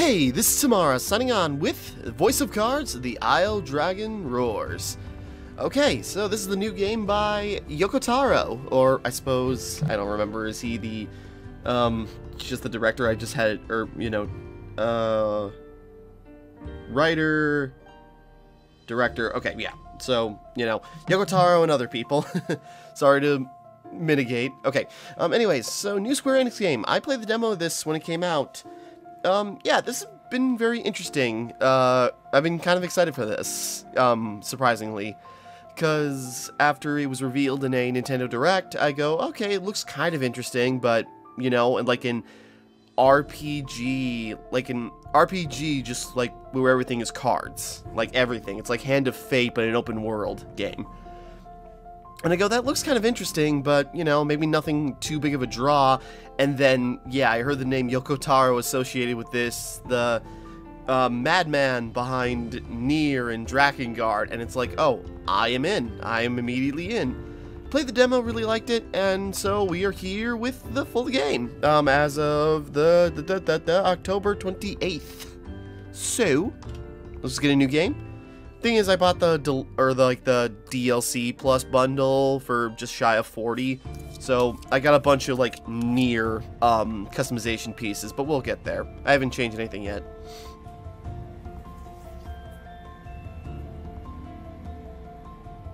Hey, this is Timmara signing on with Voice of Cards, The Isle Dragon Roars. Okay, so this is the new game by Yoko Taro, or I suppose, I don't remember, is he the, just the director? I just had, or, you know, writer, director, okay, yeah, so, you know, Yoko Taro and other people. Sorry to mitigate. Okay, anyways, so new Square Enix game. I played the demo of this when it came out. Yeah, this has been very interesting. I've been kind of excited for this, surprisingly, because after it was revealed in a Nintendo Direct, I go, okay, it looks kind of interesting, but, you know, and like in RPG, just like where everything is cards, like everything. It's like Hand of Fate, but an open world game. And I go, that looks kind of interesting, but, you know, maybe nothing too big of a draw. And then, yeah, I heard the name Yoko Taro associated with this, the madman behind Nier and Drakengard, and it's like, oh, I am in. I am immediately in. Played the demo, really liked it, and so we are here with the full game, as of the October 28th. So, let's just get a new game. Thing is, I bought the DLC plus bundle for just shy of 40, so I got a bunch of like Nier customization pieces, but we'll get there. I haven't changed anything yet.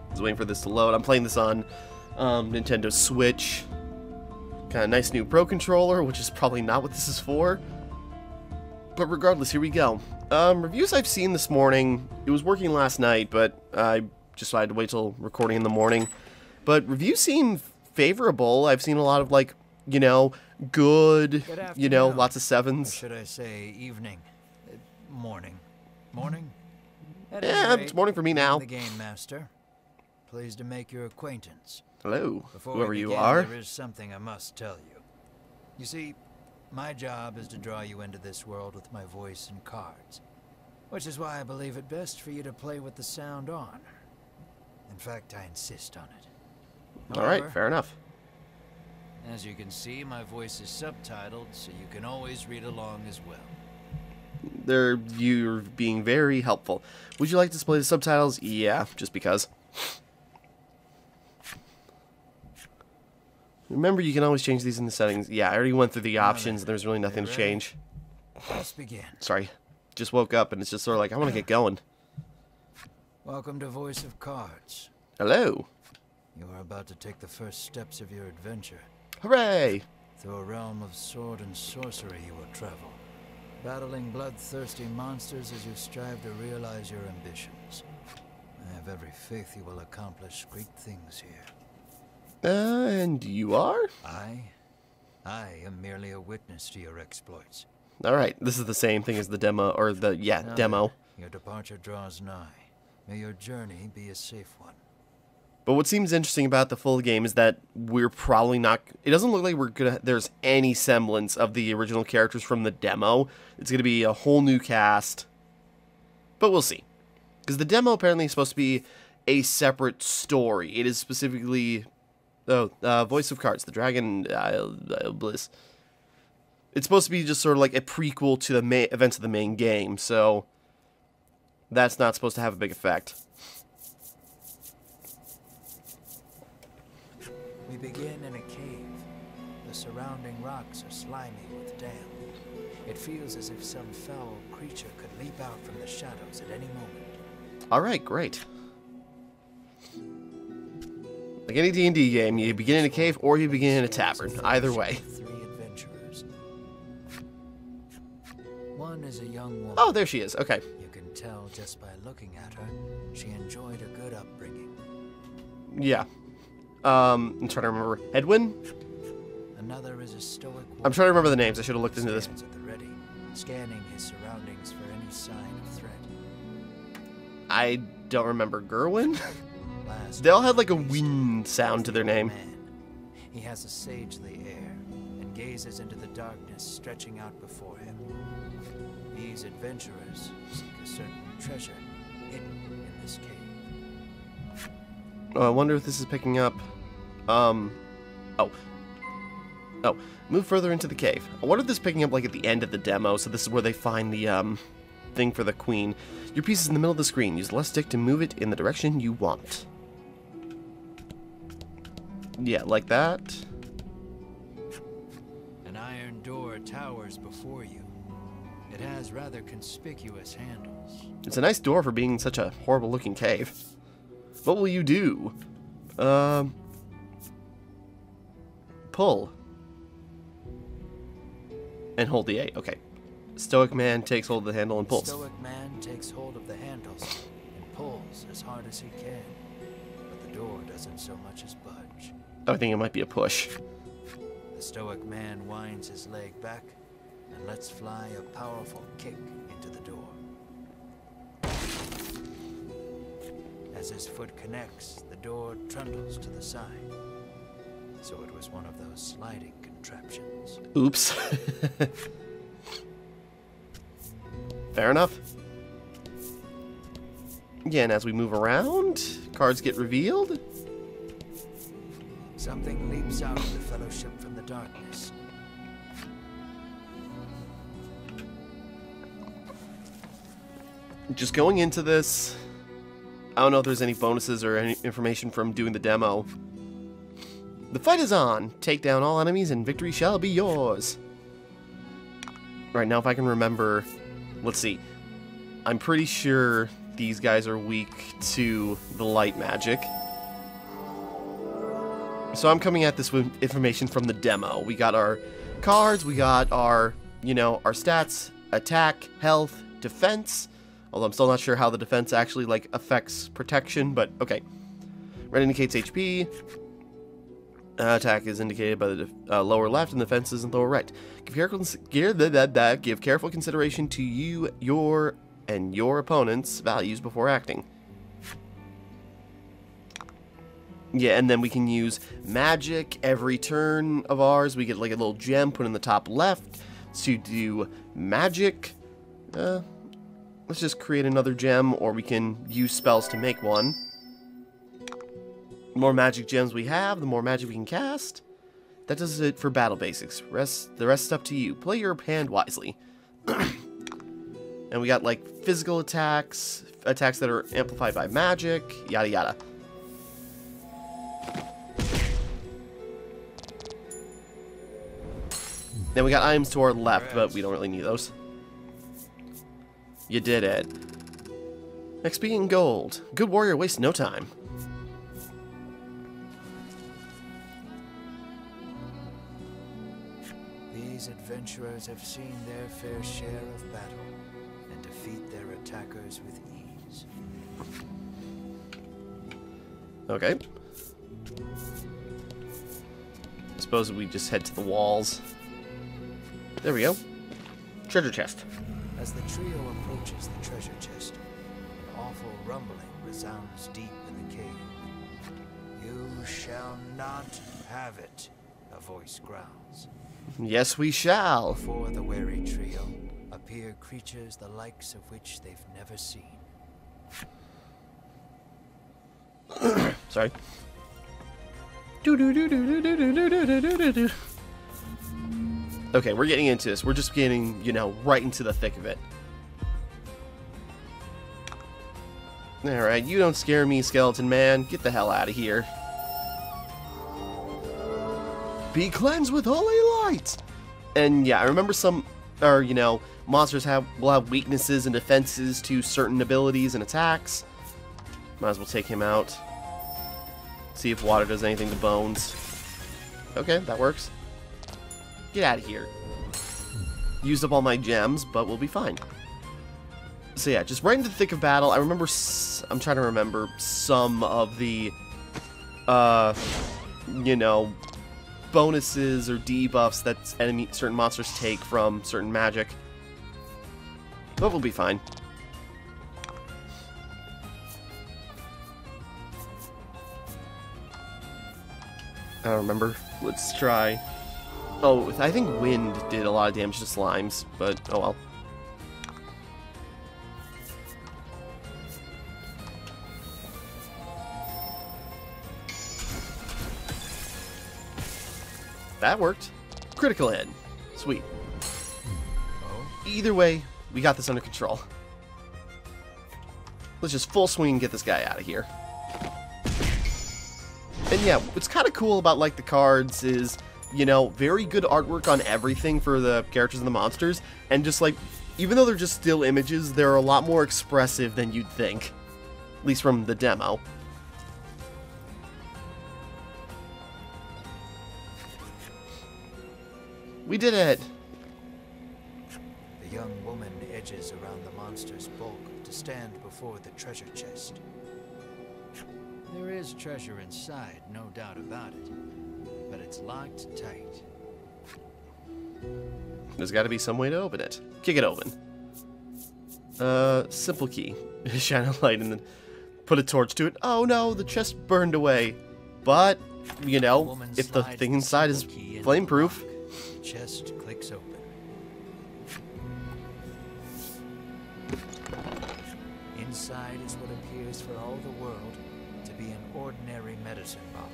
Just waiting for this to load. I'm playing this on Nintendo Switch. Kind of nice new Pro Controller, which is probably not what this is for. But regardless, here we go. Reviews I've seen this morning, it was working last night, but I just had to wait till recording in the morning. But reviews seem favorable. I've seen a lot of, like, you know, good, you know, lots of sevens. Or should I say evening? Morning. Morning? Yeah, it's morning for me now. The Game Master. Pleased to make your acquaintance. Hello, Before whoever we you begin, are. There is something I must tell you. You see, my job is to draw you into this world with my voice and cards, which is why I believe it best for you to play with the sound on. In fact, I insist on it. Alright, fair enough. As you can see, my voice is subtitled, so you can always read along as well. You're being very helpful. Would you like to display the subtitles? Yeah, just because. Remember, you can always change these in the settings. Yeah, I already went through the options, and there's really nothing to change. Let's begin. Sorry. Just woke up, and it's just sort of like, I want to get going. Welcome to Voice of Cards. Hello. You are about to take the first steps of your adventure. Hooray! Through a realm of sword and sorcery you will travel, battling bloodthirsty monsters as you strive to realize your ambitions. I have every faith you will accomplish great things here. And you are? I am merely a witness to your exploits. Alright, this is the same thing as the demo, or the, yeah, Now demo. Your departure draws nigh. May your journey be a safe one. But what seems interesting about the full game is that we're probably not... It doesn't look like there's any semblance of the original characters from the demo. It's going to be a whole new cast. But we'll see. Because the demo apparently is supposed to be a separate story. It is specifically... Oh, Voice of Cards, the Dragon Bliss. It's supposed to be just sort of like a prequel to the events of the main game, so that's not supposed to have a big effect. We begin in a cave. The surrounding rocks are slimy with damp. It feels as if some foul creature could leap out from the shadows at any moment. Alright, great. Like any D&D game, you begin in a cave or you begin in a tavern. Either way. Three adventurers. One is a young woman. Oh, there she is. Okay. You can tell just by looking at her, she enjoyed a good upbringing. Yeah. I'm trying to remember. Edwin? Another is a stoic woman. I'm trying to remember the names. I should have looked into this. Stands at the ready, scanning his surroundings for any sign of threat. I don't remember. Gerwin? Last, They all had like a wind sound to their name. man. He has a sagely air and gazes into the darkness stretching out before him. These adventurers seek a certain treasure hidden in this cave. Oh, I wonder if this is picking up. Oh. Oh, move further into the cave. I wonder if this is picking up like at the end of the demo, so this is where they find the thing for the queen. Your piece is in the middle of the screen. Use the left stick to move it in the direction you want. Yeah, like that. An iron door towers before you. It has rather conspicuous handles. It's a nice door for being such a horrible looking cave. What will you do? Pull. And hold the A. Okay. Stoic man takes hold of the handle and pulls. Stoic man takes hold of the handles and pulls as hard as he can. But the door doesn't so much as budge. I think it might be a push. The stoic man winds his leg back and lets fly a powerful kick into the door. As his foot connects, the door trundles to the side. So it was one of those sliding contraptions. Oops. Fair enough. Yeah, and as we move around, cards get revealed. Something leaps out of the fellowship from the darkness. Just going into this, I don't know if there's any bonuses or any information from doing the demo. The fight is on. Take down all enemies and victory shall be yours. Right now, if I can remember, let's see. I'm pretty sure these guys are weak to the light magic. So I'm coming at this with information from the demo. We got our cards, we got our, our stats, attack, health, defense. Although I'm still not sure how the defense actually, affects protection, but okay. Red indicates HP. Attack is indicated by the lower left, and defense is in lower right. Give careful consideration to your opponent's values before acting. Yeah, and then we can use magic every turn of ours. We get a little gem put in the top left to do magic. Let's just create another gem, or we can use spells to make one. The more magic gems we have, the more magic we can cast. That does it for battle basics. The rest is up to you. Play your hand wisely. And we got physical attacks, attacks that are amplified by magic, yada yada. Then we got items to our left, but we don't really need those. You did it. XP and gold. Good warrior wastes no time. These adventurers have seen their fair share of battle and defeat their attackers with ease. Okay. I suppose we just head to the walls. There we go. Treasure chest. As the trio approaches the treasure chest, an awful rumbling resounds deep in the cave. You shall not have it, a voice growls. Yes, we shall. Before the wary trio appear creatures the likes of which they've never seen. Sorry. Okay, we're getting into this. We're just getting, right into the thick of it. Alright, you don't scare me, skeleton man. Get the hell out of here. Be cleansed with holy light! And yeah, I remember monsters will have weaknesses and defenses to certain abilities and attacks. Might as well take him out. See if water does anything to bones. Okay, that works. Get out of here. Used up all my gems, but we'll be fine. So yeah, just right into the thick of battle. I remember, I'm trying to remember some of the, bonuses or debuffs that certain monsters take from certain magic. But we'll be fine. I don't remember. Let's try. Oh, I think wind did a lot of damage to slimes, but oh well. That worked. Critical hit. Sweet. Oh? Either way, we got this under control. Let's just full swing and get this guy out of here. And yeah, what's kind of cool about, like, the cards is, you know, very good artwork on everything for the characters and the monsters, and just, like, even though they're just still images, they're a lot more expressive than you'd think. At least from the demo. We did it! The young woman edges around the monster's bulk to stand before the treasure chest. There is treasure inside, no doubt about it, but it's locked tight. There's got to be some way to open it. Kick it open. Simple key. Shine a light and then put a torch to it. Oh no, the chest burned away. But, you know, if the thing inside is flame-proof. The chest clicks open. Inside is what appears for all the world to be an ordinary medicine bottle.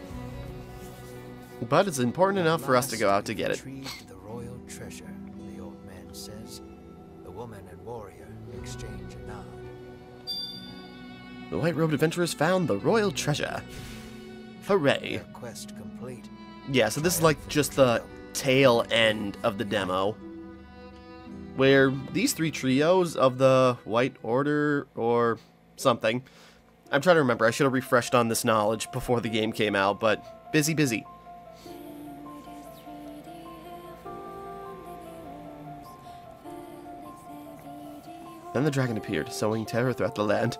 But it's important enough for us to go out to get it. Retrieved the royal treasure, the old man says. The woman and warrior exchange a nod. The white-robed adventurers found the royal treasure. Hooray. Their quest complete. Yeah, so this is like just the tail end of the demo, where these three trios of the White Order or something. I'm trying to remember. I should have refreshed on this knowledge before the game came out, but busy. Then the dragon appeared, sowing terror throughout the land.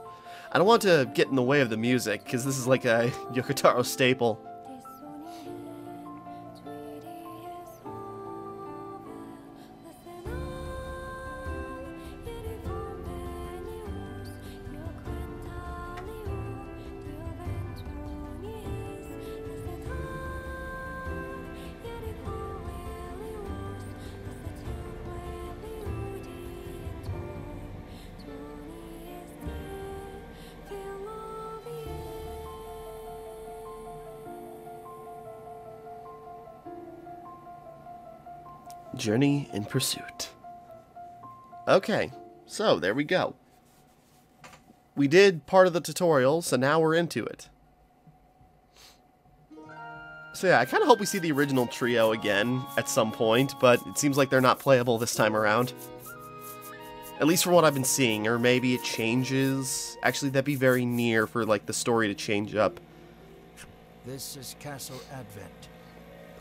I don't want to get in the way of the music, because this is like a Yoko Taro staple. Journey in Pursuit. Okay, so there we go. We did part of the tutorial, so now we're into it. So yeah, I kind of hope we see the original trio again at some point, but it seems like they're not playable this time around. At least from what I've been seeing, or maybe it changes. Actually, that'd be very near for like the story to change up. This is Castle Advent.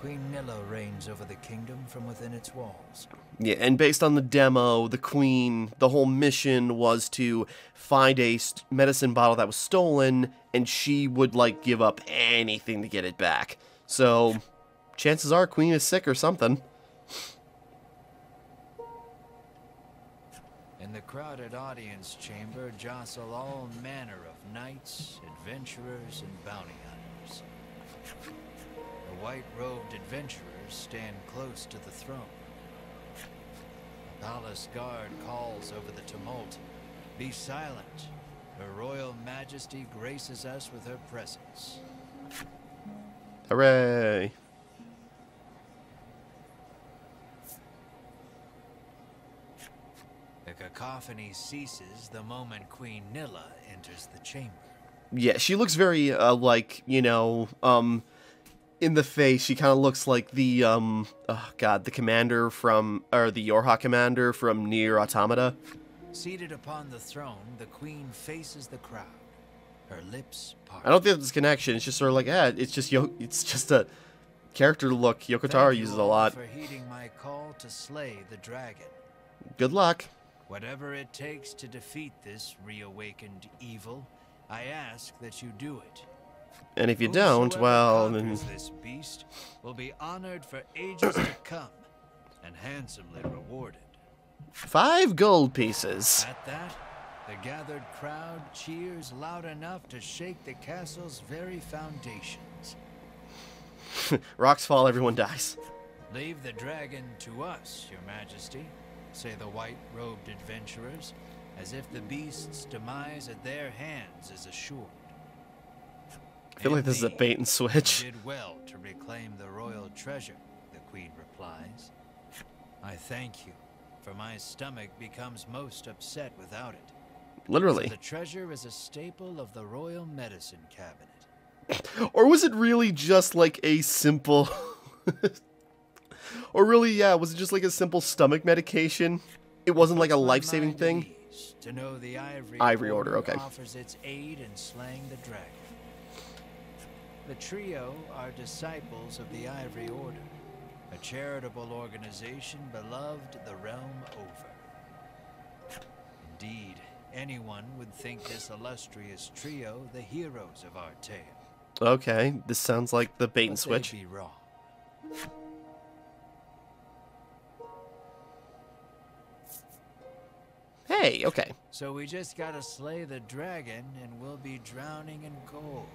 Queen Nilla reigns over the kingdom from within its walls. Yeah, and based on the demo, the queen, the whole mission was to find a medicine bottle that was stolen, and she would, like, give up anything to get it back. So, chances are queen is sick or something. In the crowded audience chamber jostle all manner of knights, adventurers, and bounty hunters. The white-robed adventurers stand close to the throne. The palace guard calls over the tumult. Be silent. Her royal majesty graces us with her presence. Hooray! The cacophony ceases the moment Queen Nilla enters the chamber. Yeah, she looks very, like, you know, in the face, she kind of looks like the, oh god, the commander from, or the Yorha commander from Nier Automata. Seated upon the throne, the queen faces the crowd. Her lips part. I don't think there's a connection, it's just sort of like, it's just a character look Yoko Taro uses a lot. Thank you all for heeding my call to slay the dragon. Good luck. Whatever it takes to defeat this reawakened evil, I ask that you do it. And if you don't, well, then... This beast will be honored for ages to come, and handsomely rewarded. 5 gold pieces. At that, the gathered crowd cheers loud enough to shake the castle's very foundations. Rocks fall, everyone dies. Leave the dragon to us, your majesty, say the white-robed adventurers, as if the beast's demise at their hands is assured. I feel like this is a bait and switch. You did well to reclaim the royal treasure, the queen replies. I thank you, for my stomach becomes most upset without it. Literally. So the treasure is a staple of the royal medicine cabinet. Or was it really just like a simple... Or really, yeah, was it just like a simple stomach medication? It wasn't like a life-saving thing? To know the Ivory Order, okay. offers its aid in slaying the dragon. The trio are disciples of the Ivory Order, a charitable organization beloved the realm over. Indeed, anyone would think this illustrious trio the heroes of our tale. Okay, this sounds like the bait and switch. They'd be wrong. Hey, okay. So we just gotta slay the dragon and we'll be drowning in gold.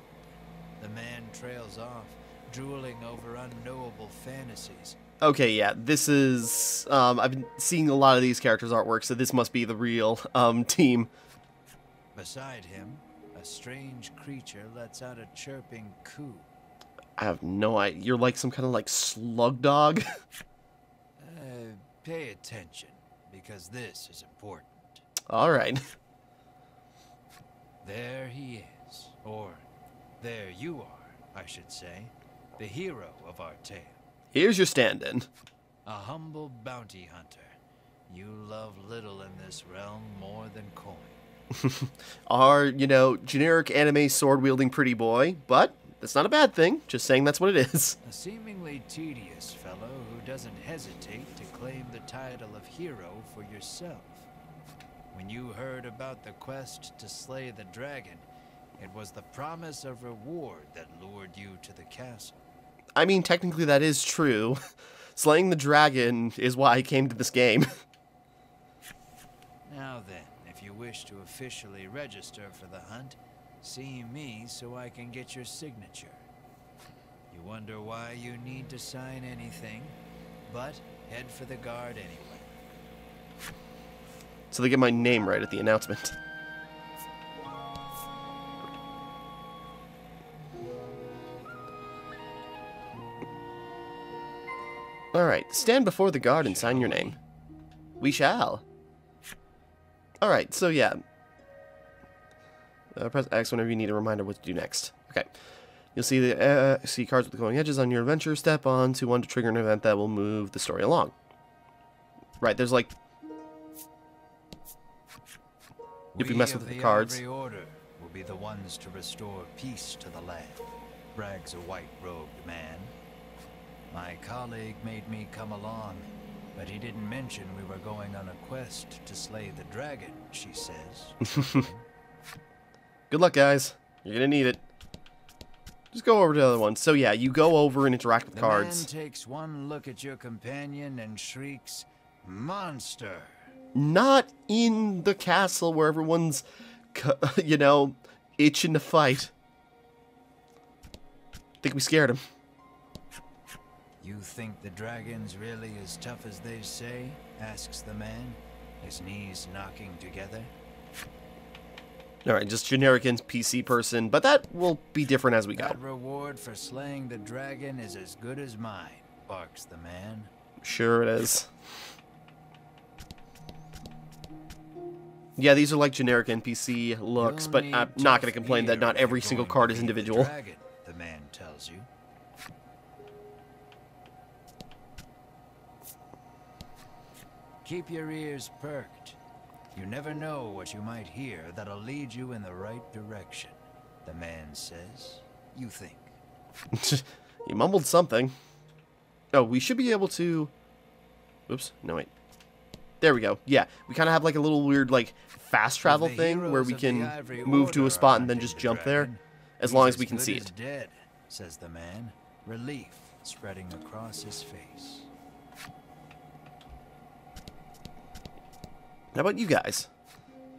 The man trails off, drooling over unknowable fantasies. Okay, yeah, this is... I've been seeing a lot of these characters' artwork, so this must be the real, team. Beside him, a strange creature lets out a chirping coo. I have no idea. You're like some kind of, like, slug dog? Pay attention, because this is important. Alright. There he is, or there you are, I should say, the hero of our tale. Here's your stand-in. A humble bounty hunter. You love little in this realm more than coin. Our, you know, generic anime sword-wielding pretty boy, but that's not a bad thing. Just saying that's what it is. A seemingly tedious fellow who doesn't hesitate to claim the title of hero for yourself. When you heard about the quest to slay the dragon, it was the promise of reward that lured you to the castle. I mean, technically that is true. Slaying the dragon is why I came to this game. Now then, if you wish to officially register for the hunt, see me so I can get your signature. You wonder why you need to sign anything, but head for the guard anyway. So they get my name right at the announcement. Alright, stand before the guard and sign your name. We shall. Alright, so yeah. Press X whenever you need a reminder what to do next. Okay. You'll see the see cards with the glowing edges on your adventure. Step on to one to trigger an event that will move the story along. Right, there's like... If you mess with the cards... Ivory Order will be the ones to restore peace to the land, brags a white-robed man. My colleague made me come along, but he didn't mention we were going on a quest to slay the dragon, she says. Good luck, guys. You're gonna need it. Just go over to the other one. So yeah, you go over and interact with cards. The man takes one look at your companion and shrieks, "Monster!" Not in the castle where everyone's, you know, itching to fight. I think we scared him. You think the dragon's really as tough as they say? Asks the man, his knees knocking together. Alright, just generic NPC person, but that will be different as we go. That reward for slaying the dragon is as good as mine, barks the man. Sure it is. Yeah, these are like generic NPC looks, but I'm not going to complain that not every single card is individual. Dragon, the man tells you. Keep your ears perked. You never know what you might hear that'll lead you in the right direction, the man says. You think. He mumbled something. Oh, we should be able to... Oops, no wait. There we go. Yeah, we kind of have like a little weird like fast travel thing where we can move to a spot and then just jump there, as long as we can see it. Dead, says the man, relief spreading across his face. How about you guys?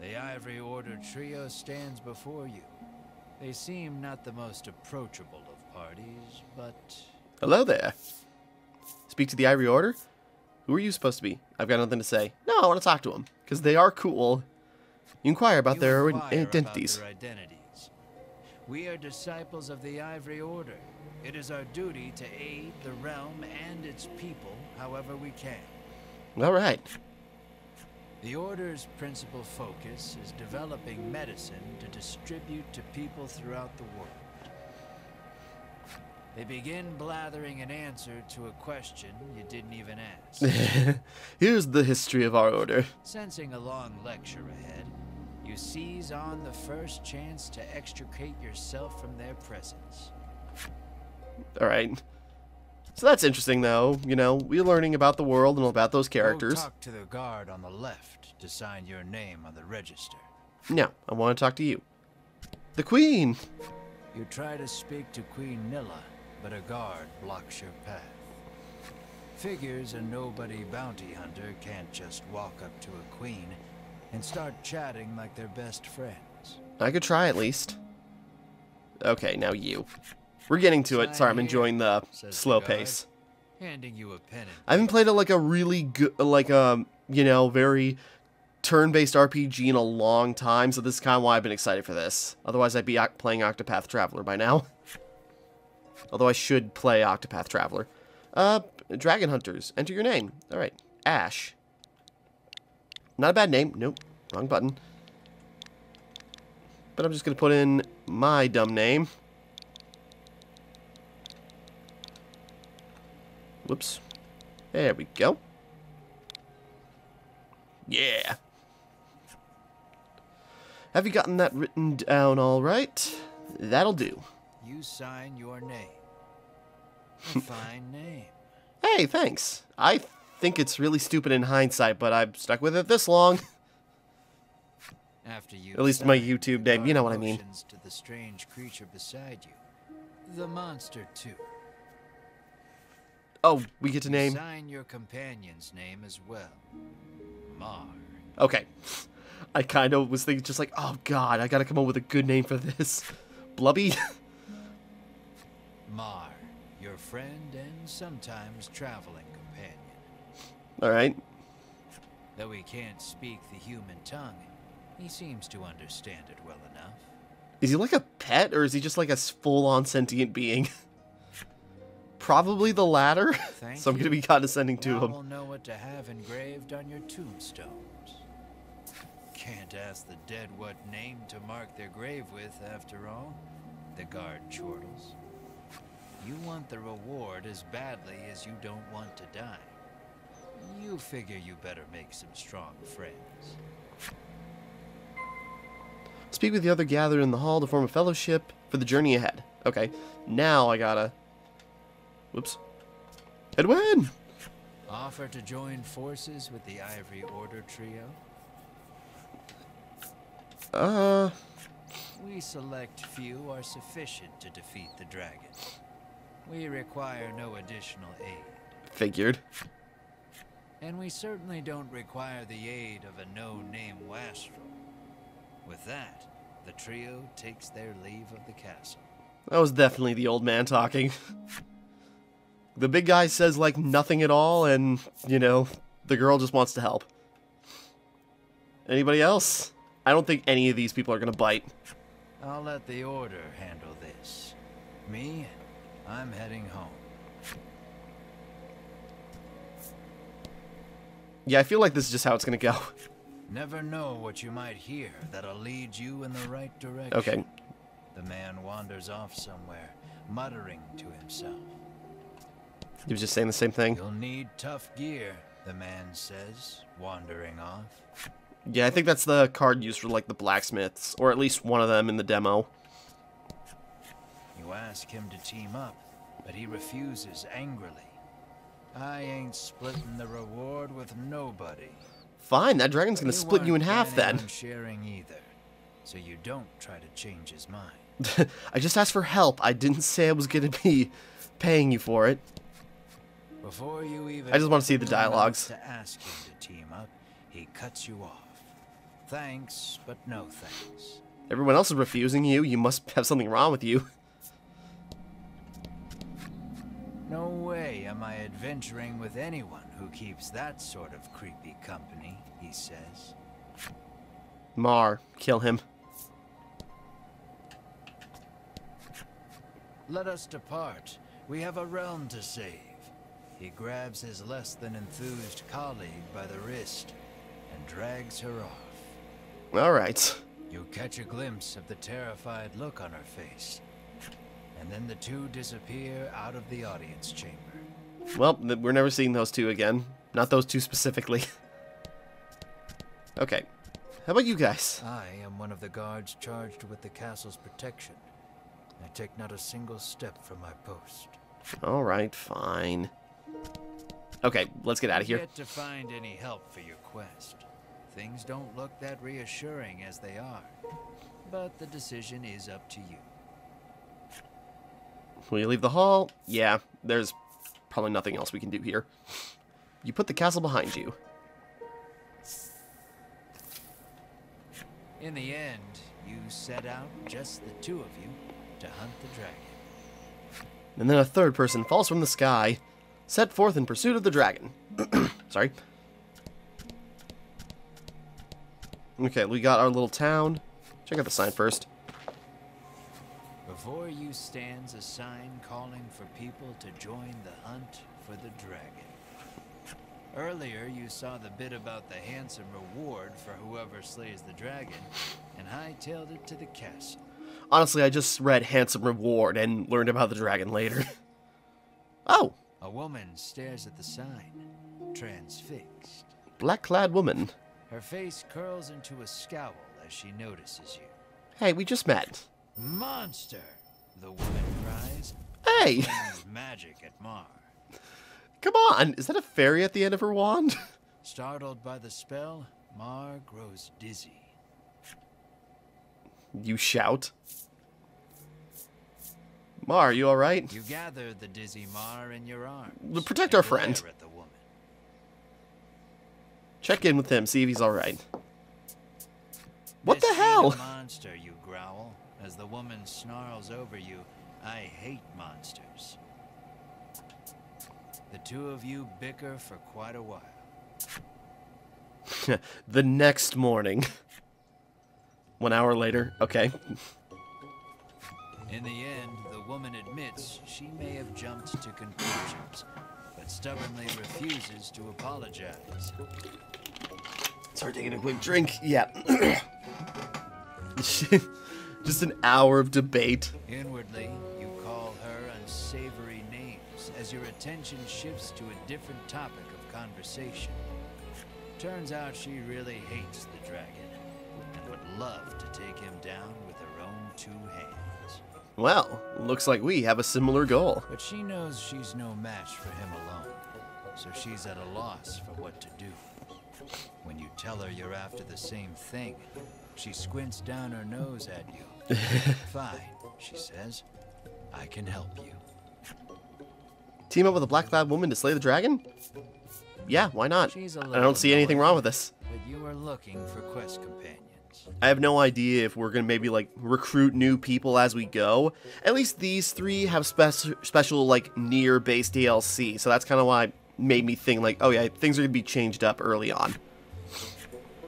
The Ivory Order trio stands before you. They seem not the most approachable of parties, but... Hello there. Speak to the Ivory Order? Who are you supposed to be? I've got nothing to say. No, I want to talk to them, because they are cool. You inquire about their identities. We are disciples of the Ivory Order. It is our duty to aid the realm and its people however we can. All right. The Order's principal focus is developing medicine to distribute to people throughout the world. They begin blathering an answer to a question you didn't even ask. Here's the history of our order. Sensing a long lecture ahead, you seize on the first chance to extricate yourself from their presence. All right. So that's interesting, though. You know, we're learning about the world and about those characters. Go talk to the guard on the left to sign your name on the register. No, I want to talk to you. The Queen! You try to speak to Queen Nilla, but a guard blocks your path. Figures a nobody bounty hunter can't just walk up to a queen and start chatting like they're best friends. I could try at least. Okay, now you. We're getting to it. Sorry, I'm enjoying the slow pace. Handing you a pen. I haven't played like a really good, you know, very turn-based RPG in a long time, so this is kind of why I've been excited for this. Otherwise, I'd be playing Octopath Traveler by now. Although I should play Octopath Traveler. Dragon Hunters. Enter your name. All right. Ash. Not a bad name. Nope. Wrong button. But I'm just going to put in my dumb name. Whoops. There we go. Yeah. Have you gotten that written down all right? That'll do. You sign your name. A fine name. Hey, thanks. I think it's really stupid in hindsight, but I've stuck with it this long. After you At least my YouTube name, you know what I mean. To the strange creature beside you. The monster too. Oh, we get to name. Sign your companion's name as well. Mar. Okay. I kind of was thinking just like, oh god, I gotta come up with a good name for this. Blubby? Mar, your friend and sometimes traveling companion. Alright. Though he can't speak the human tongue, he seems to understand it well enough. Is he like a pet, or is he just like a full-on sentient being? Probably the latter, so I'm going to be condescending to him. Now we'll know what to have engraved on your tombstones. Can't ask the dead what name to mark their grave with, after all. The guard chortles. You want the reward as badly as you don't want to die. You figure you better make some strong friends. Speak with the other gathered in the hall to form a fellowship for the journey ahead. Okay, now I gotta... Whoops. Edwin! Offer to join forces with the Ivory Order trio? We select few are sufficient to defeat the dragon. We require no additional aid. Figured. And we certainly don't require the aid of a no-name wastrel. With that, the trio takes their leave of the castle. That was definitely the old man talking. The big guy says, like, nothing at all, and, you know, the girl just wants to help. Anybody else? I don't think any of these people are gonna bite. I'll let the Order handle this. Me, I'm heading home. Yeah, I feel like this is just how it's gonna go. Never know what you might hear that'll lead you in the right direction. Okay. The man wanders off somewhere, muttering to himself. He was just saying the same thing. You'll need tough gear, the man says, wandering off. Yeah, I think that's the card used for, like, the blacksmiths. Or at least one of them in the demo. You ask him to team up, but he refuses angrily. I ain't splitting the reward with nobody. Fine, that dragon's gonna split you in half then. I'm sharing either, so you don't try to change his mind. I just asked for help. I didn't say I was gonna be paying you for it. Before you even I just want to see the dialogues. To ask him to team up, he cuts you off. Thanks, but no thanks. Everyone else is refusing you. You must have something wrong with you. No way am I adventuring with anyone who keeps that sort of creepy company, he says. Mar, kill him. Let us depart. We have a realm to save. He grabs his less than enthused colleague by the wrist and drags her off. Alright. You catch a glimpse of the terrified look on her face, and then the two disappear out of the audience chamber. Well, we're never seeing those two again. Not those two specifically. Okay. How about you guys? I am one of the guards charged with the castle's protection. I take not a single step from my post. Alright, fine. Okay, let's get out of here. Yet to find any help for your quest. Things don't look that reassuring as they are, but the decision is up to you. Will you leave the hall? Yeah, there's probably nothing else we can do here. You put the castle behind you. In the end, you set out, just the two of you, to hunt the dragon. And then a third person falls from the sky, set forth in pursuit of the dragon. Sorry. Okay, we got our little town. Check out the sign first. Before you stands a sign calling for people to join the hunt for the dragon. Earlier, you saw the bit about the handsome reward for whoever slays the dragon, and hightailed it to the castle. Honestly, I just read handsome reward and learned about the dragon later. Oh! A woman stares at the sign, transfixed. Black-clad woman. Her face curls into a scowl as she notices you. Hey, we just met. Monster! The woman cries. Hey! Flings magic at Mar. Come on! Is that a fairy at the end of her wand? Startled by the spell, Mar grows dizzy. You shout. Mar, you alright? You gather the dizzy Mar in your arms. Protect our and glare friend. at the woman. Check in with him, see if he's alright. What This the hell? ain't a monster, you growl, as the woman snarls over you. I hate monsters. The two of you bicker for quite a while. The next morning. 1 hour later. Okay. In the end, the woman admits she may have jumped to conclusions, but stubbornly refuses to apologize. Start taking a quick drink. Yeah. Just an hour of debate. Inwardly, you call her unsavory names as your attention shifts to a different topic of conversation. Turns out she really hates the dragon and would love to take him down with her own two hands. Well, looks like we have a similar goal. But she knows she's no match for him alone, so she's at a loss for what to do. When you tell her you're after the same thing, she squints down her nose at you. Fine, she says. I can help you. Team up with a black-clad woman to slay the dragon? Yeah, why not? She's a I don't see anything wrong with this. But you are looking for quest companions. I have no idea if we're going to maybe, like, recruit new people as we go. At least these three have special, like, near-based DLC, so that's kind of why it made me think, like, oh yeah, things are going to be changed up early on.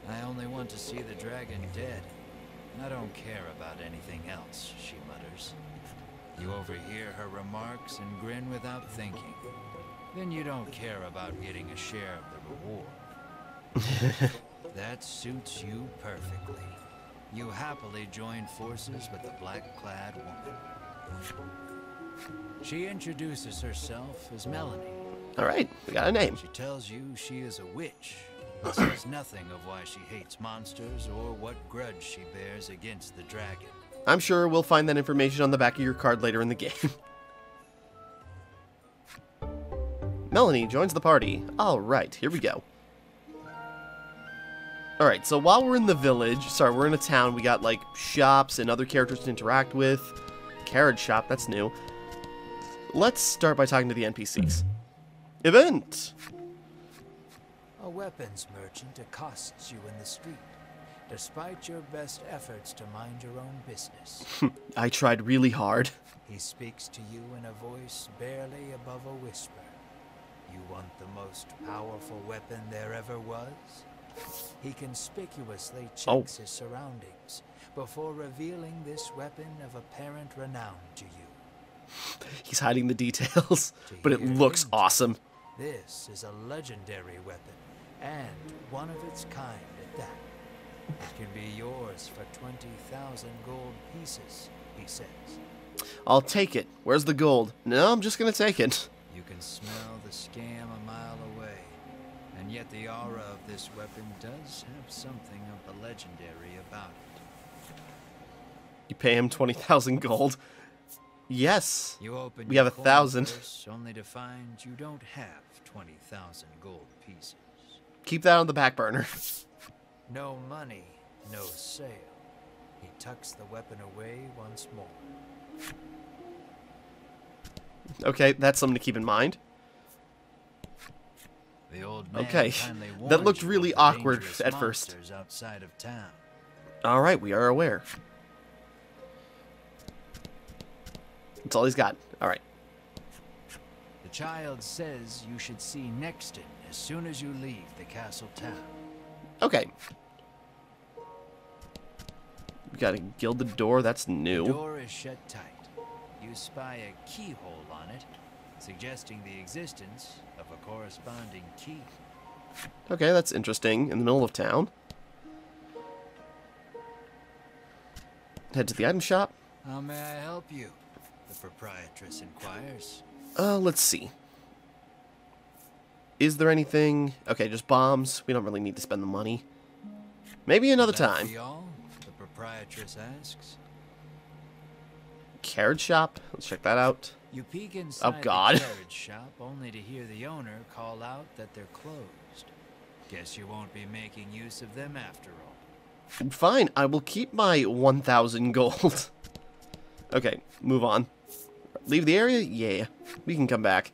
I only want to see the dragon dead. I don't care about anything else, she mutters. You overhear her remarks and grin without thinking. Then you don't care about getting a share of the reward. That suits you perfectly. You happily join forces with the black-clad woman. She introduces herself as Melanie. Alright, we got a name. She tells you she is a witch, but says nothing of why she hates monsters or what grudge she bears against the dragon. I'm sure we'll find that information on the back of your card later in the game. Melanie joins the party. Alright, here we go. Alright, so while we're in the village, sorry, we're in a town, we got, like, shops and other characters to interact with. Carriage shop, that's new. Let's start by talking to the NPCs. Event! A weapons merchant accosts you in the street, despite your best efforts to mind your own business. I tried really hard. He speaks to you in a voice barely above a whisper. You want the most powerful weapon there ever was? He conspicuously checks his surroundings before revealing this weapon of apparent renown to you. He's hiding the details, but it looks awesome. This is a legendary weapon, and one of its kind at that. It can be yours for 20,000 gold pieces, he says. I'll take it. Where's the gold? No, I'm just gonna take it. You can smell the scam a mile away, and yet the aura of this weapon does have something of the legendary about it. You pay him 20,000 gold. Yes. You open We your have coin 1,000. purse only to find you don't have 20,000 gold pieces. Keep that on the back burner. No money, no sale. He tucks the weapon away once more. Okay, that's something to keep in mind. The old man Okay, kindly that warned looked you really of the awkward dangerous at first. monsters outside of town. All right, we are aware. That's all he's got. All right. The child says you should see Nexton as soon as you leave the castle town. Okay. We gotta gild the door. That's The new. door is shut tight. You spy a keyhole on it, suggesting the existence of a corresponding key. Okay, that's interesting. In the middle of town. Head to the item shop. How may I help you? The proprietress inquires. Let's see. Is there anything? Okay, just bombs. We don't really need to spend the money. Maybe another Would that time. be all? The proprietress asks. Carriage shop. Let's check that out. You peek inside God. the carriage shop only to hear the owner call out that they're closed. Guess you won't be making use of them after all. Fine, I will keep my 1,000 gold. Okay, move on. Leave the area? Yeah, we can come back.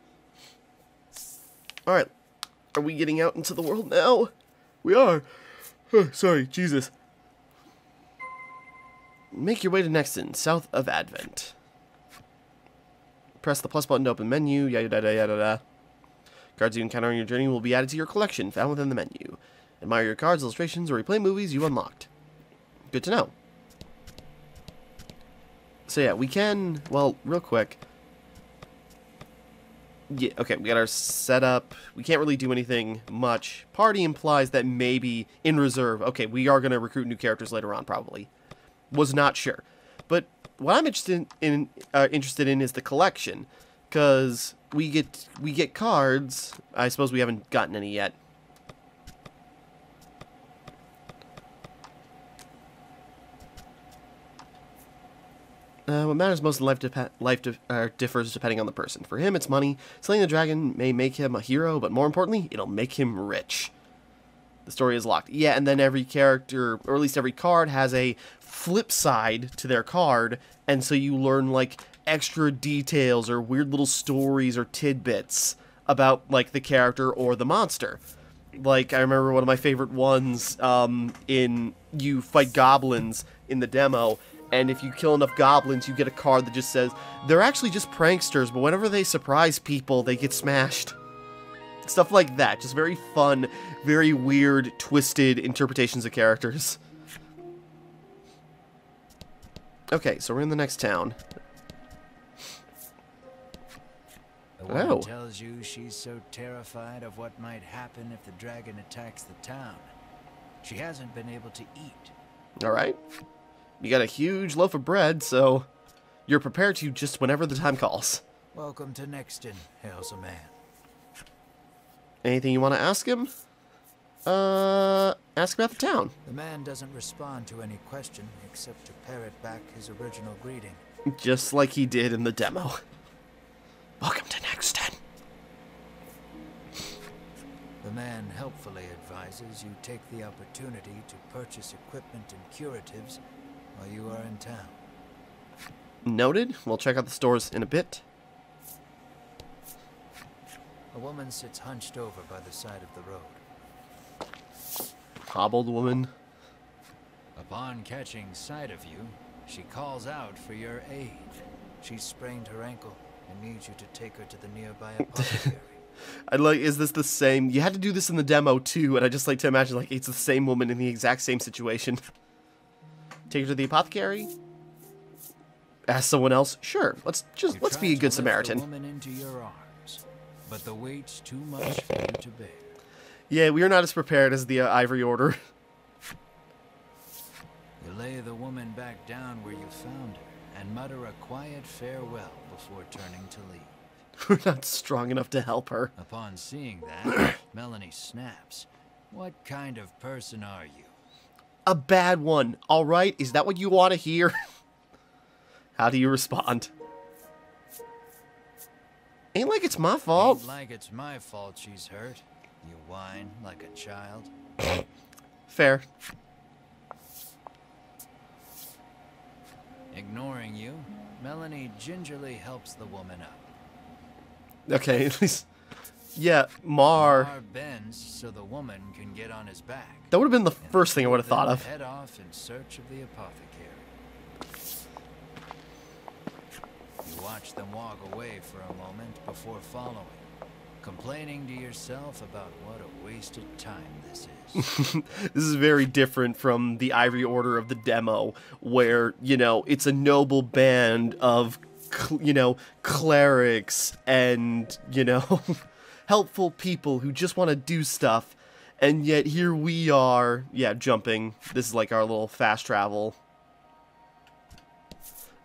Alright, are we getting out into the world now? We are. Sorry, Jesus. Make your way to Nexton, south of Advent. Press the plus button to open menu, yada yada yada yada. Cards you encounter on your journey will be added to your collection, found within the menu. Admire your cards, illustrations, or replay movies you unlocked. Good to know. So yeah, we can, well, real quick. Yeah, okay, we got our setup. We can't really do anything much. Party implies that maybe in reserve. Okay, we are going to recruit new characters later on, probably. Was not sure. But what I'm interested in is the collection, because we get cards. I suppose we haven't gotten any yet. What matters most in life differs depending on the person. For him, it's money. Slaying the dragon may make him a hero, but more importantly, it'll make him rich. The story is locked. Yeah, and then every character, or at least every card, has a flip side to their card, and so you learn, like, extra details or weird little stories or tidbits about, like, the character or the monster. Like, I remember one of my favorite ones, in you fight goblins in the demo, and if you kill enough goblins, you get a card that just says, they're actually just pranksters, but whenever they surprise people, they get smashed. Stuff like that. Just very fun, very weird, twisted interpretations of characters. Okay, so we're in the next town. The woman tells you she's so terrified of what might happen if the dragon attacks the town. She hasn't been able to eat. Alright. You got a huge loaf of bread, so you're prepared to just whenever the time calls. Welcome to Nexton, hails a man. Anything you want to ask him? Ask about the town. The man doesn't respond to any question except to parrot back his original greeting. Just like he did in the demo. Welcome to Nexton. The man helpfully advises you take the opportunity to purchase equipment and curatives while you are in town. Noted. We'll check out the stores in a bit. A woman sits hunched over by the side of the road. Hobbled woman. Upon catching sight of you, she calls out for your aid. She's sprained her ankle and needs you to take her to the nearby apothecary. I'd like, is this the same? You had to do this in the demo too, and I just like to imagine like it's the same woman in the exact same situation. Take her to the apothecary. Ask someone else? Sure, let's You be a tried to good lift Samaritan. the woman into your arms, but the weight's too much for you to bear. Yeah, we are not as prepared as the Ivory Order. You lay the woman back down where you found her and mutter a quiet farewell before turning to leave. We're not strong enough to help her. Upon seeing that, Melanie snaps. What kind of person are you? A bad one, alright? Is that what you want to hear? How do you respond? Ain't like it's my fault. Ain't like it's my fault she's hurt. You whine like a child. Fair. Ignoring you, Melanie gingerly helps the woman up. Okay, at least... Yeah, Mar... Mar bends so the woman can get on his back. That would have been the first thing I would have thought of. Head off in search of the apothecary. You watch them walk away for a moment before following, complaining to yourself about what a wasted time this is. This is very different from the Ivory Order of the demo, where, you know, it's a noble band of, you know, clerics and, you know, helpful people who just want to do stuff. And yet here we are, yeah, jumping. This is like our little fast travel.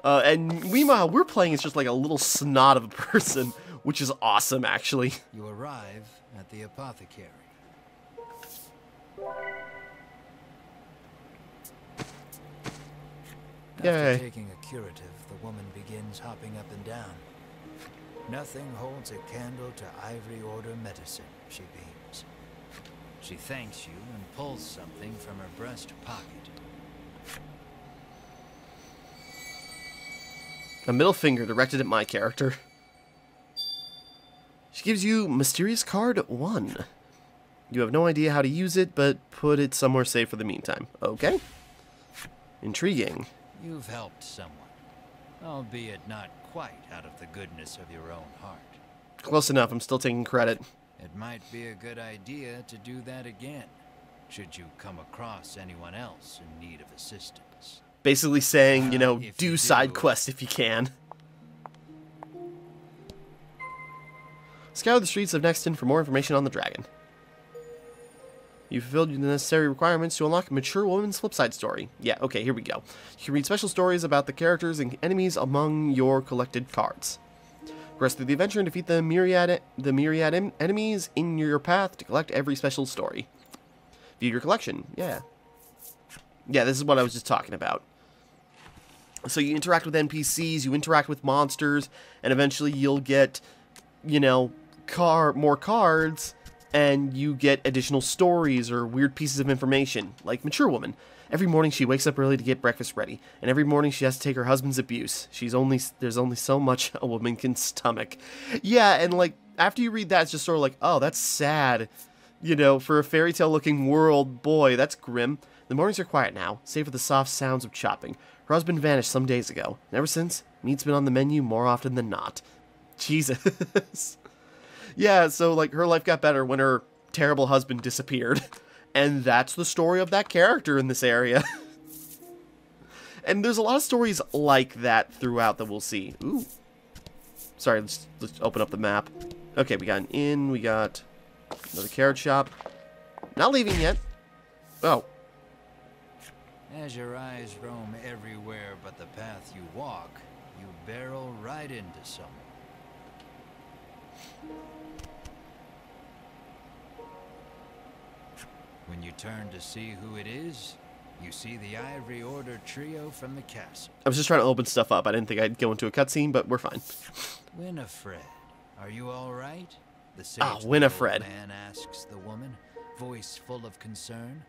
And meanwhile, we're playing as just like a little snot of a person, which is awesome, actually. You arrive at the apothecary. Yay. After taking a curative, the woman begins hopping up and down. Nothing holds a candle to Ivory Order medicine, she beams. She thanks you and pulls something from her breast pocket. A middle finger directed at my character. She gives you Mysterious Card 1. You have no idea how to use it, but put it somewhere safe for the meantime. Okay. Intriguing. You've helped someone, albeit not quite out of the goodness of your own heart. Close enough, I'm still taking credit. It might be a good idea to do that again, should you come across anyone else in need of assistance. Basically saying, you know, If do you side do. quests if you can. Scour the streets of Nexton for more information on the dragon. You fulfilled the necessary requirements to unlock a mature woman's flipside story. Yeah, okay, here we go. You can read special stories about the characters and enemies among your collected cards. Progress through the adventure and defeat the myriad enemies in your path to collect every special story. View your collection. Yeah. Yeah, this is what I was just talking about. So you interact with NPCs, you interact with monsters, and eventually you'll get, you know, more cards, and you get additional stories or weird pieces of information, like Mature Woman. Every morning she wakes up early to get breakfast ready, and every morning she has to take her husband's abuse. There's only so much a woman can stomach. Yeah, and like, after you read that, it's just sort of like, oh, that's sad. You know, for a fairy tale looking world, boy, that's grim. The mornings are quiet now, save for the soft sounds of chopping. Her husband vanished some days ago, and ever since, meat's been on the menu more often than not. Jesus. Yeah, so, like, her life got better when her terrible husband disappeared. And that's the story of that character in this area. And there's a lot of stories like that throughout that we'll see. Ooh. Sorry, let's open up the map. Okay, we got an inn, we got another carrot shop. Not leaving yet. Oh. As your eyes roam everywhere but the path you walk, you barrel right into someone. When you turn to see who it is, you see the Ivory Order trio from the castle. I was just trying to open stuff up. I didn't think I'd go into a cutscene, but we're fine. Winifred, are you all right? The sage Winifred. man asks the woman, voice full of concern.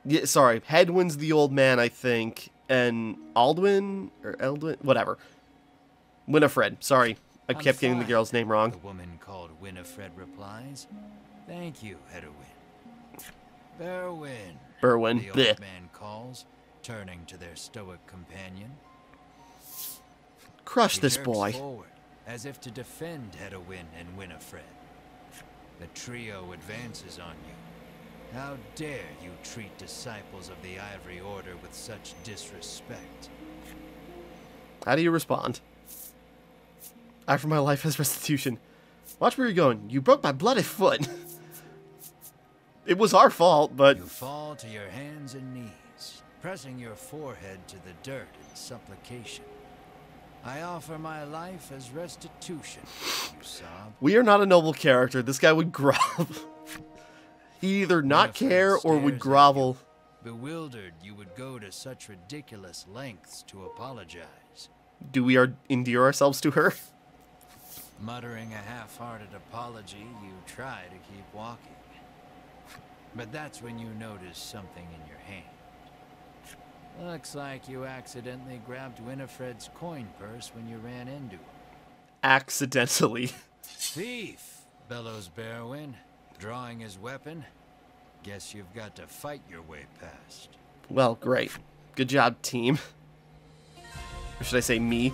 Yeah, sorry. Hedwin's the old man, I think, and Aldwin or Eldwin, whatever. Winifred. Sorry, I kept getting the girl's name wrong. The woman called Winifred replies, "Thank you, Hedwin." Berwin. Berwin. The Blech. old man calls, turning to their stoic companion. Crush He this jerks boy. forward, as if to defend Hedwin and Winifred. The trio advances on you. How dare you treat disciples of the Ivory Order with such disrespect? How do you respond? I offer my life as restitution. Watch where you're going. You broke my bloody foot. It was our fault, but... You fall to your hands and knees, pressing your forehead to the dirt in supplication. I offer my life as restitution, you sob. We are not a noble character. This guy would grovel. He'd either not care or would grovel. Bewildered, you would go to such ridiculous lengths to apologize. Do we endear ourselves to her? Muttering a half-hearted apology, you try to keep walking. But that's when you notice something in your hand. Looks like you accidentally grabbed Winifred's coin purse when you ran into her. Accidentally. Thief, bellows Berwin, drawing his weapon. Guess you've got to fight your way past. Well, great. Good job, team. Or should I say me?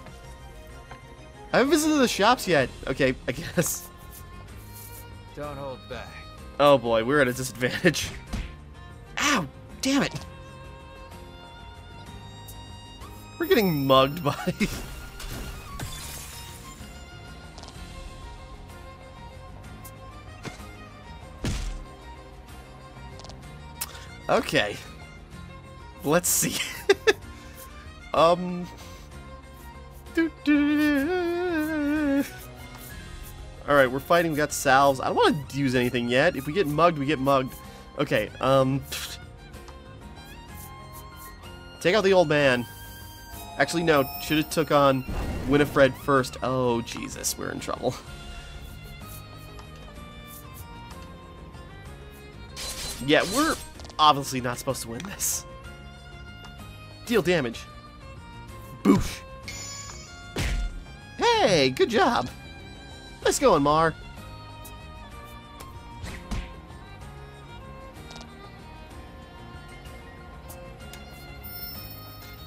I haven't visited the shops yet. Okay, I guess. Don't hold back. Oh boy, we're at a disadvantage. Ow! Damn it! We're getting mugged by... Okay. Let's see. Alright, we're fighting. We got salves. I don't want to use anything yet. If we get mugged, we get mugged. Okay, take out the old man. Actually, no. Should have took on Winifred first. Oh, Jesus. We're in trouble. Yeah, we're obviously not supposed to win this. Deal damage. Boosh. Hey, good job. Nice going, Mar.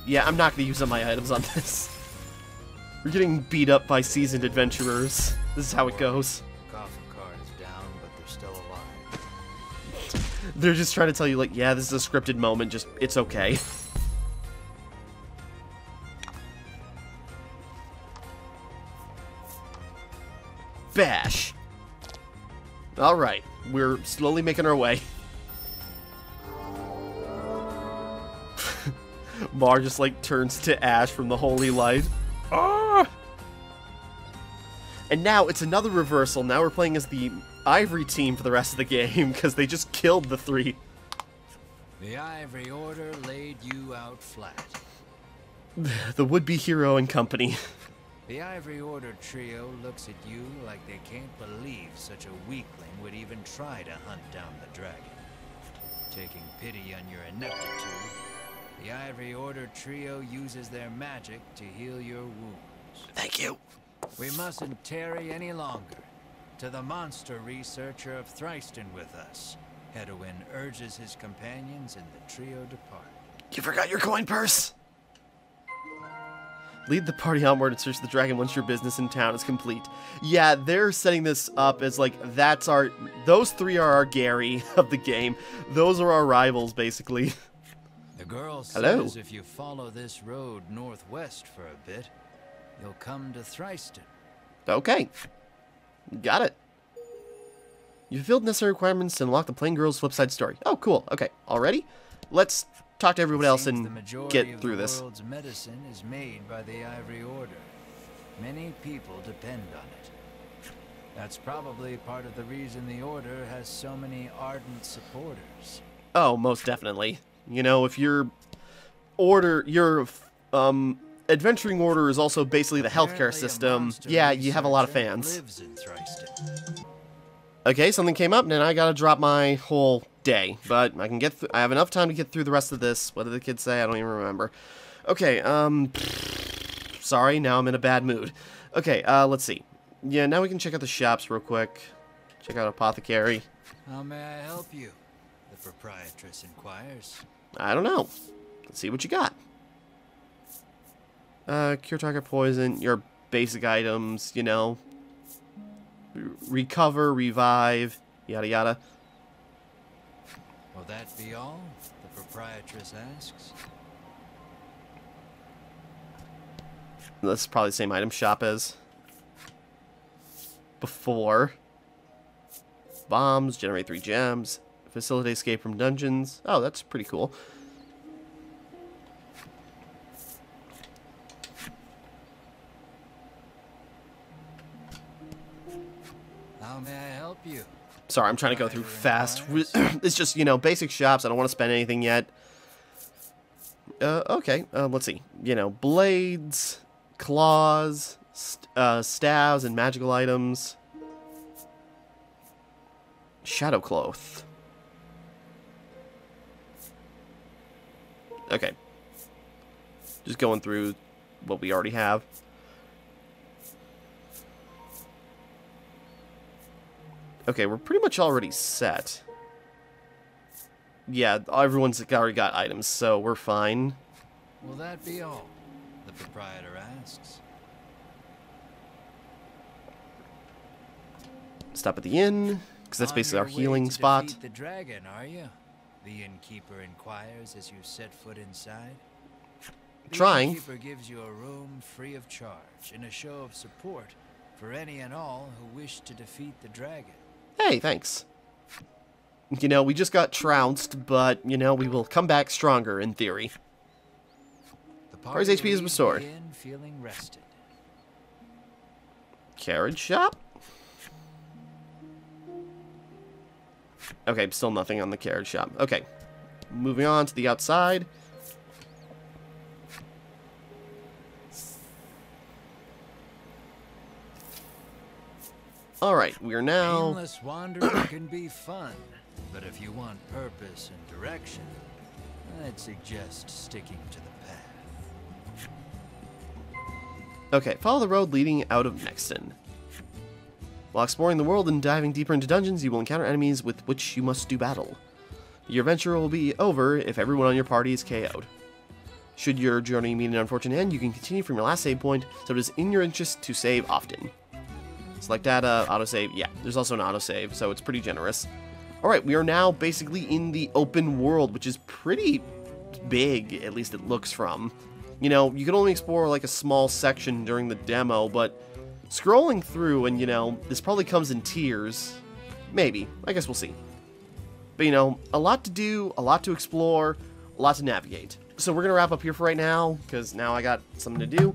Yeah, I'm not going to use up my items on this. We're getting beat up by seasoned adventurers. This is how it goes. Coffin card is down, but they're still alive. They're just trying to tell you, like, yeah, this is a scripted moment, just, it's okay. Bash. Alright, we're slowly making our way. Mar just, like, turns to ash from the holy light. Ah! And now it's another reversal. Now we're playing as the Ivory team for the rest of the game, because they just killed the three. The Ivory Order laid you out flat. The would-be hero and company. The Ivory Order trio looks at you like they can't believe such a weakling would even try to hunt down the dragon. Taking pity on your ineptitude, the Ivory Order trio uses their magic to heal your wounds. Thank you. We mustn't tarry any longer. To the monster researcher of Thriston with us. Hedwin urges his companions and the trio depart. You forgot your coin purse! Lead the party onward and search the dragon once your business in town is complete. Yeah, they're setting this up as like, those three are our Gary of the game. Those are our rivals, basically. The girl Hello. says if you follow this road northwest for a bit, you'll come to Thriston. Okay. Got it. You fulfilled necessary requirements to unlock the Plain Girl's flip-side story. Oh, cool. Okay, already? Let's talk to everyone else and get through this. The world's medicine is made by the Ivory Order. Many people depend on it. That's probably part of the reason the Order has so many ardent supporters. Oh, most definitely. You know, if your adventuring order is also basically the healthcare system, yeah, you have a lot of fans. Lives in Thriston. Okay, something came up, and I gotta drop my whole day. But I can get I have enough time to get through the rest of this. What did the kids say? I don't even remember. Okay, sorry, now I'm in a bad mood. Okay, let's see. Yeah, now we can check out the shops real quick. Check out Apothecary. How may I help you? The proprietress inquires. I don't know. Let's see what you got. Cure target poison, your basic items, you know. Recover, revive, yada yada. Will that be all? The proprietress asks. That's probably the same item shop as before. Bombs, generate 3 gems, facilitate escape from dungeons. Oh, that's pretty cool. How may I help you? Sorry, I'm trying to go through fast. It's just, you know, basic shops. I don't want to spend anything yet. Okay, let's see. You know, blades, claws, staves, and magical items. Shadow cloth. Okay. Just going through what we already have. Okay, we're pretty much already set. Yeah, everyone's already got items, so we're fine. Will that be all? The proprietor asks. Stop at the inn, because that's basically our healing spot. Defeat the dragon, are you? The innkeeper inquires as you set foot inside. Trying. The innkeeper gives you a room free of charge in a show of support for any and all who wish to defeat the dragon. Hey, thanks. You know, we just got trounced, but, you know, we will come back stronger, in theory. Party's HP is restored. Feeling rested. Carriage shop? Okay, still nothing on the carriage shop. Okay, moving on to the outside. Alright, we are now... Aimless wandering can be fun, but if you want purpose and direction, I'd suggest sticking to the path. Okay, follow the road leading out of Nexton. While exploring the world and diving deeper into dungeons, you will encounter enemies with which you must do battle. Your adventure will be over if everyone on your party is KO'd. Should your journey meet an unfortunate end, you can continue from your last save point, so it is in your interest to save often. Select data, autosave. Yeah, there's also an autosave, so it's pretty generous. Alright, we are now basically in the open world, which is pretty big, at least it looks from. You know, you can only explore like a small section during the demo, but scrolling through and, you know, this probably comes in tiers. Maybe. I guess we'll see. But, you know, a lot to do, a lot to explore, a lot to navigate. So we're going to wrap up here for right now, because now I got something to do.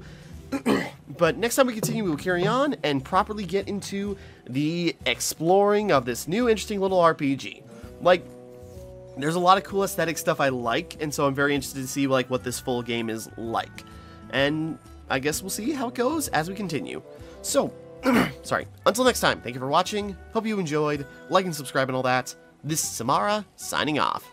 But next time we continue, we will carry on and properly get into the exploring of this new interesting little RPG. Like, there's a lot of cool aesthetic stuff I like, and so I'm very interested to see like what this full game is like. And I guess we'll see how it goes as we continue. So, sorry, until next time, thank you for watching, hope you enjoyed, like and subscribe and all that. This is Timmara, signing off.